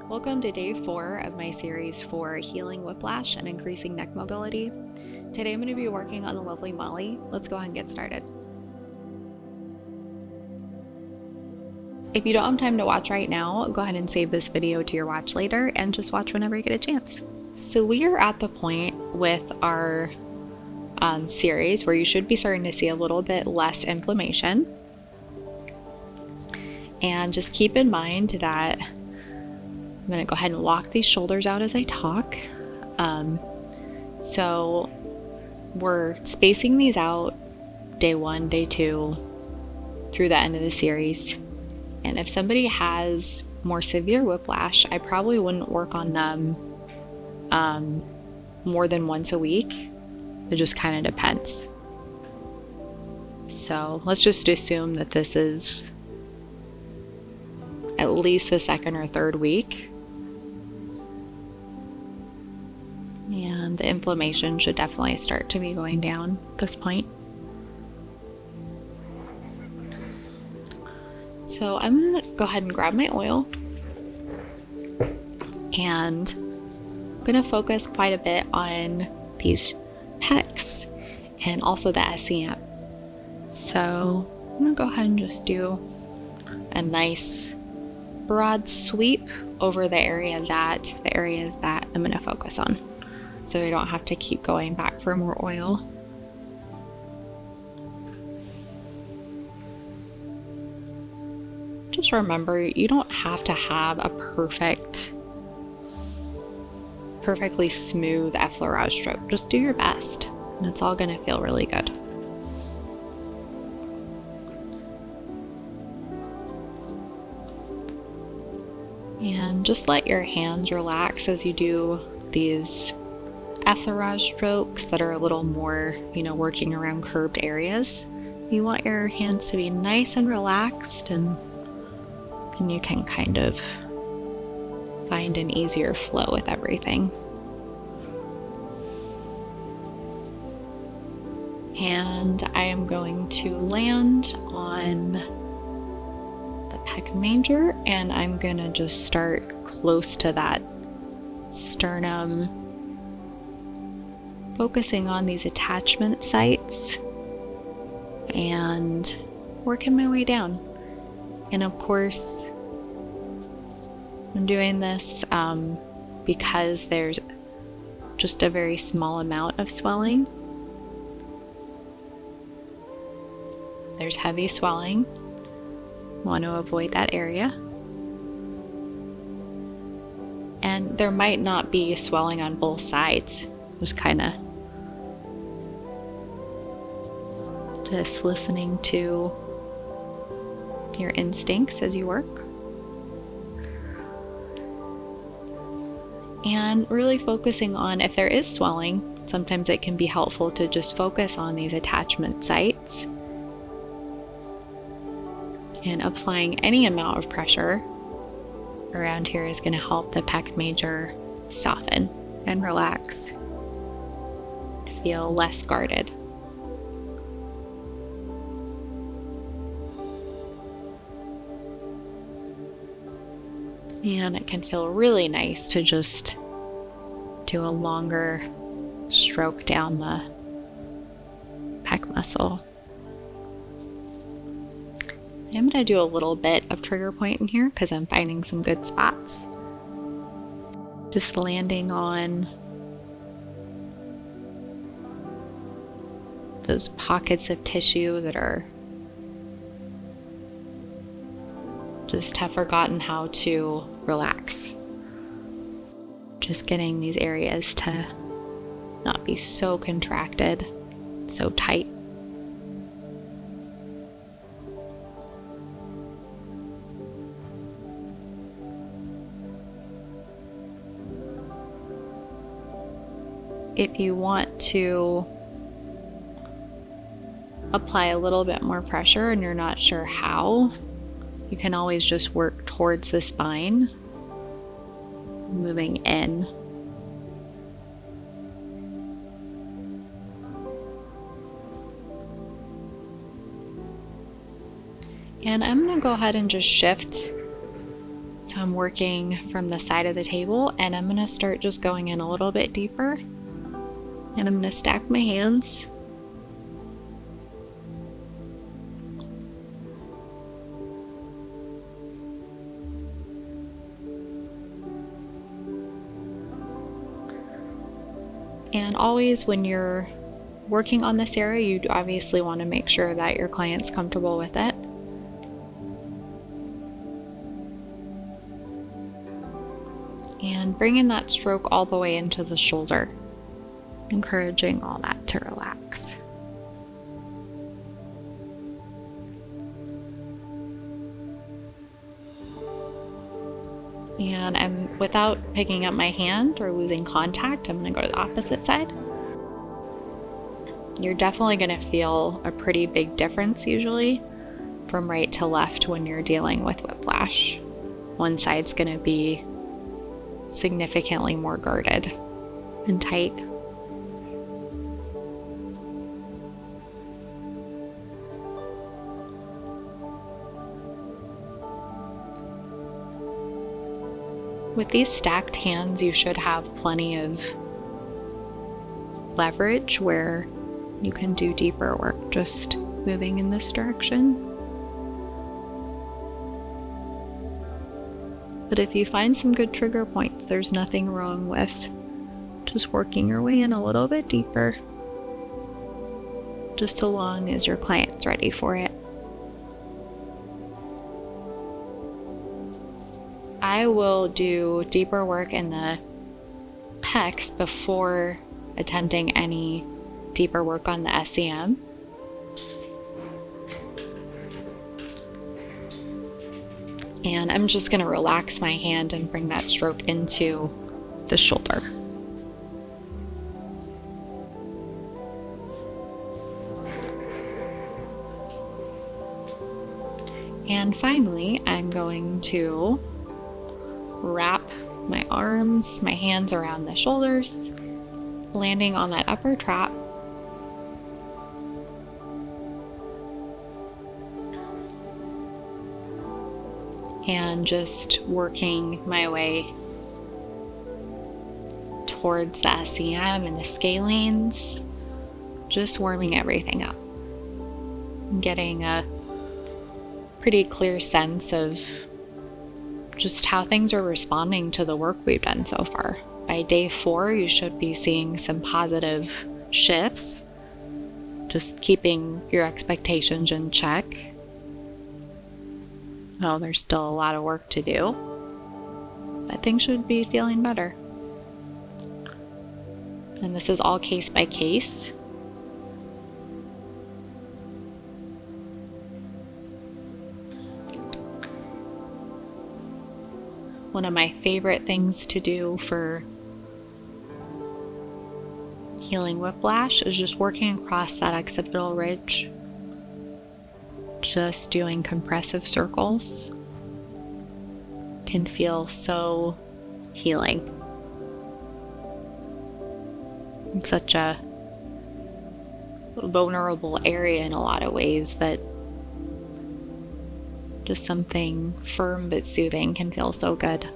Welcome to day 4 of my series for healing whiplash and increasing neck mobility. Today I'm going to be working on the lovely Molly. Let's go ahead and get started. If you don't have time to watch right now, go ahead and save this video to your watch later and just watch whenever you get a chance. So we are at the point with our series where you should be starting to see a little bit less inflammation. And just keep in mind that I'm going to go ahead and walk these shoulders out as I talk. So we're spacing these out day 1, day 2 through the end of the series. And if somebody has more severe whiplash, I probably wouldn't work on them more than once a week. It just kind of depends. So let's just assume that this is at least the second or third week. And the inflammation should definitely start to be going down at this point. So I'm going to go ahead and grab my oil. And I'm going to focus quite a bit on these pecs and also the SCM. So I'm going to go ahead and just do a nice broad sweep over the areas that I'm going to focus on, so we don't have to keep going back for more oil. Just remember, you don't have to have a perfectly smooth effleurage stroke. Just do your best, and it's all going to feel really good. And just let your hands relax as you do these effleurage strokes that are a little more, working around curved areas. You want your hands to be nice and relaxed, and you can kind of find an easier flow with everything. And I am going to land on the pec major, and I'm gonna just start close to that sternum, focusing on these attachment sites and working my way down. And of course, I'm doing this because there's just a very small amount of swelling. There's heavy swelling. Want to avoid that area. And there might not be swelling on both sides. Just kind of just listening to your instincts as you work. And really focusing on if there is swelling. Sometimes it can be helpful to just focus on these attachment sites and applying any amount of pressure around here is going to help the pec major soften and relax, feel less guarded. And it can feel really nice to just do a longer stroke down the pec muscle. I'm going to do a little bit of trigger point in here because I'm finding some good spots. Just landing on those pockets of tissue that are just have forgotten how to relax. Just getting these areas to not be so contracted, so tight. If you want to apply a little bit more pressure and you're not sure how, you can always just work towards the spine, moving in. And I'm going to go ahead and just shift So I'm working from the side of the table, and I'm going to start just going in a little bit deeper. And I'm going to stack my hands. And always when you're working on this area, you obviously want to make sure that your client's comfortable with it. And bringing that stroke all the way into the shoulder, encouraging all that to relax. And without picking up my hand or losing contact, I'm going to go to the opposite side. You're definitely going to feel a pretty big difference usually from right to left when you're dealing with whiplash. One side's going to be significantly more guarded and tight. With these stacked hands, you should have plenty of leverage where you can do deeper work just moving in this direction. But if you find some good trigger points, there's nothing wrong with just working your way in a little bit deeper, just so long as your client's ready for it. I will do deeper work in the pecs before attempting any deeper work on the SCM. And I'm just going to relax my hand and bring that stroke into the shoulder. And finally, I'm going to wrap my arms, my hands around the shoulders, landing on that upper trap. And just working my way towards the SCM and the scalenes, just warming everything up. Getting a pretty clear sense of just how things are responding to the work we've done so far. By day 4, you should be seeing some positive shifts, just keeping your expectations in check. Well, there's still a lot of work to do, but things should be feeling better. And this is all case by case. One of my favorite things to do for healing whiplash is just working across that occipital ridge. Just doing compressive circles can feel so healing. It's such a vulnerable area in a lot of ways that just something firm but soothing can feel so good.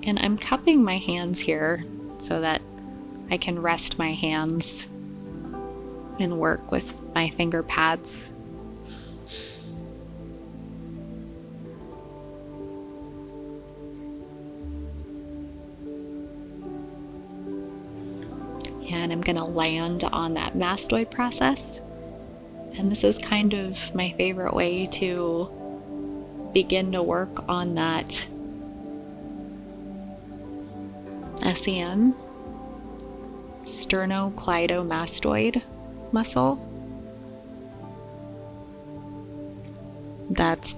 And I'm cupping my hands here so that I can rest my hands and work with my finger pads. And I'm going to land on that mastoid process. And this is kind of my favorite way to begin to work on that SCM, sternocleidomastoid muscle. That's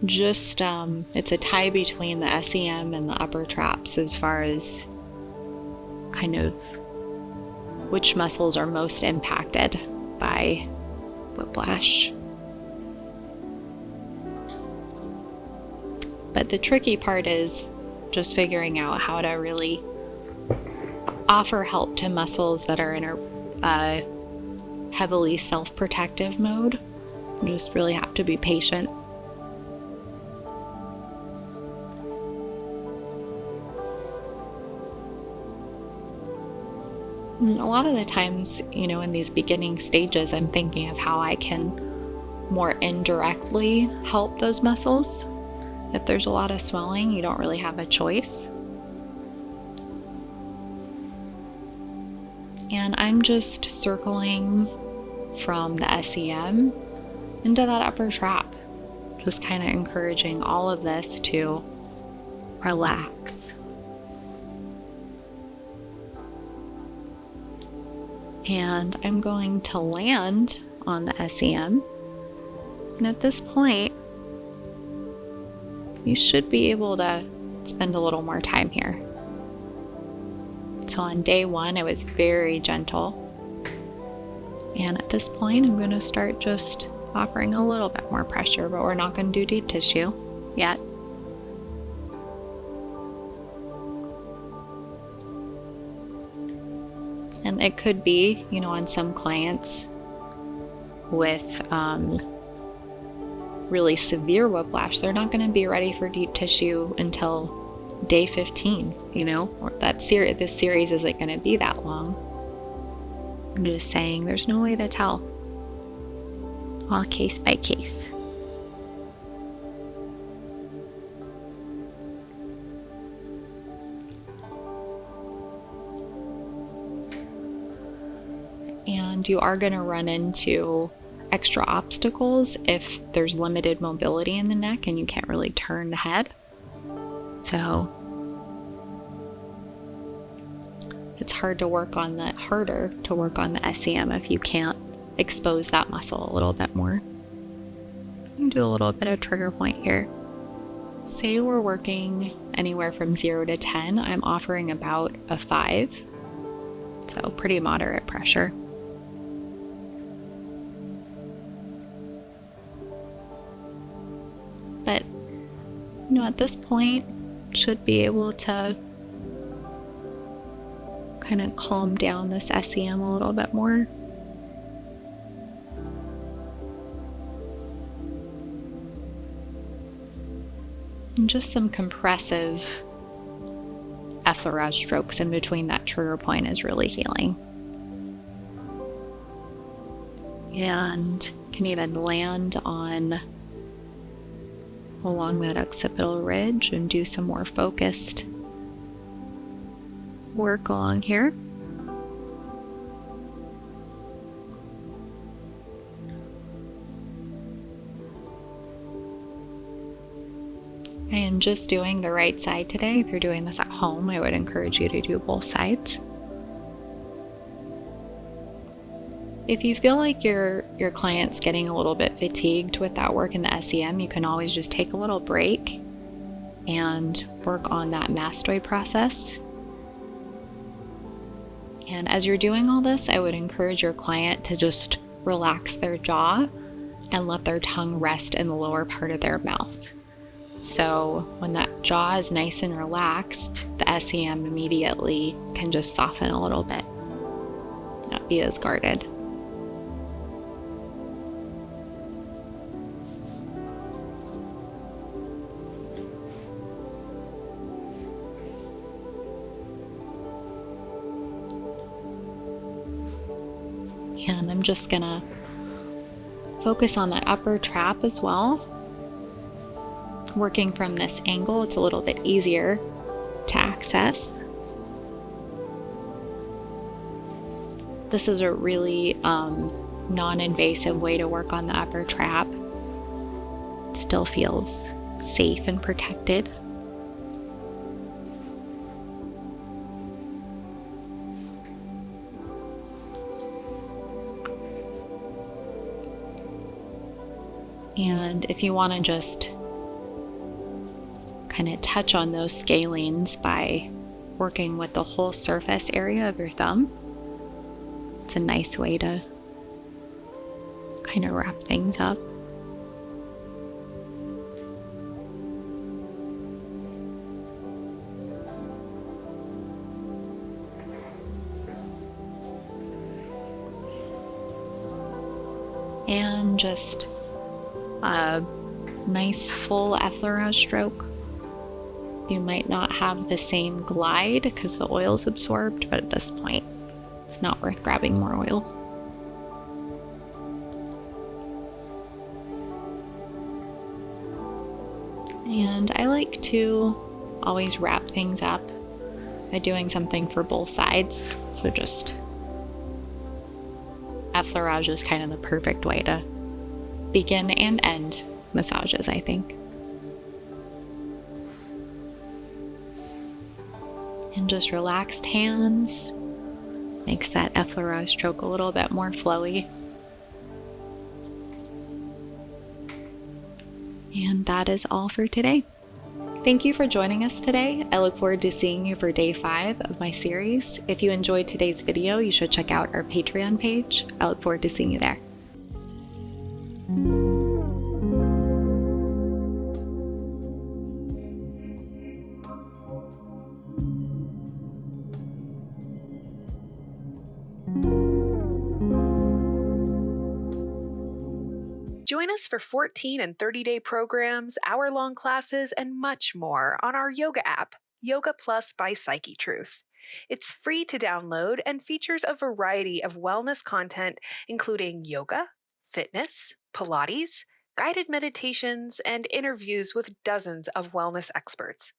just, it's a tie between the SCM and the upper traps as far as kind of which muscles are most impacted by whiplash. But the tricky part is just figuring out how to really offer help to muscles that are in a heavily self-protective mode. You just really have to be patient. And a lot of the times, in these beginning stages, I'm thinking of how I can more indirectly help those muscles. If there's a lot of swelling, you don't really have a choice. And I'm just circling from the SCM into that upper trap, just kind of encouraging all of this to relax. And I'm going to land on the SCM. And at this point, you should be able to spend a little more time here. So on day 1, it was very gentle. And at this point, I'm going to start just offering a little bit more pressure, but we're not going to do deep tissue yet. And it could be, on some clients with really severe whiplash, they're not going to be ready for deep tissue until day 15, or this series isn't going to be that long. I'm just saying there's no way to tell. All case by case. And you are going to run into extra obstacles if there's limited mobility in the neck and you can't really turn the head. So it's harder to work on the SCM if you can't expose that muscle a little bit more. You can do a little bit of trigger point here. Say we're working anywhere from 0 to 10. I'm offering about a 5. So pretty moderate pressure. But, at this point, should be able to kind of calm down this SCM a little bit more. And just some compressive effleurage strokes in between that trigger point is really healing. And can even land along that occipital ridge and do some more focused work along here. I am just doing the right side today. If you're doing this at home, I would encourage you to do both sides. If you feel like your client's getting a little bit fatigued with that work in the SCM, you can always just take a little break and work on that mastoid process. And as you're doing all this, I would encourage your client to just relax their jaw and let their tongue rest in the lower part of their mouth. So when that jaw is nice and relaxed, the SCM immediately can just soften a little bit, not be as guarded. And I'm just gonna focus on that upper trap as well. Working from this angle, it's a little bit easier to access. This is a really non-invasive way to work on the upper trap. It still feels safe and protected. And if you want to just kind of touch on those scalenes by working with the whole surface area of your thumb, it's a nice way to kind of wrap things up. and just a nice full effleurage stroke. You might not have the same glide because the oil's absorbed, but at this point, it's not worth grabbing more oil. And I like to always wrap things up by doing something for both sides. So just effleurage is kind of the perfect way to begin and end massages, I think. And just relaxed hands makes that effleurage stroke a little bit more flowy. And that is all for today. Thank you for joining us today. I look forward to seeing you for day 5 of my series. If you enjoyed today's video, you should check out our Patreon page. I look forward to seeing you there. Join us for 14 and 30-day programs, hour-long classes, and much more on our yoga app, Yoga Plus by Psyche Truth. It's free to download and features a variety of wellness content, including yoga, fitness, Pilates, guided meditations, and interviews with dozens of wellness experts.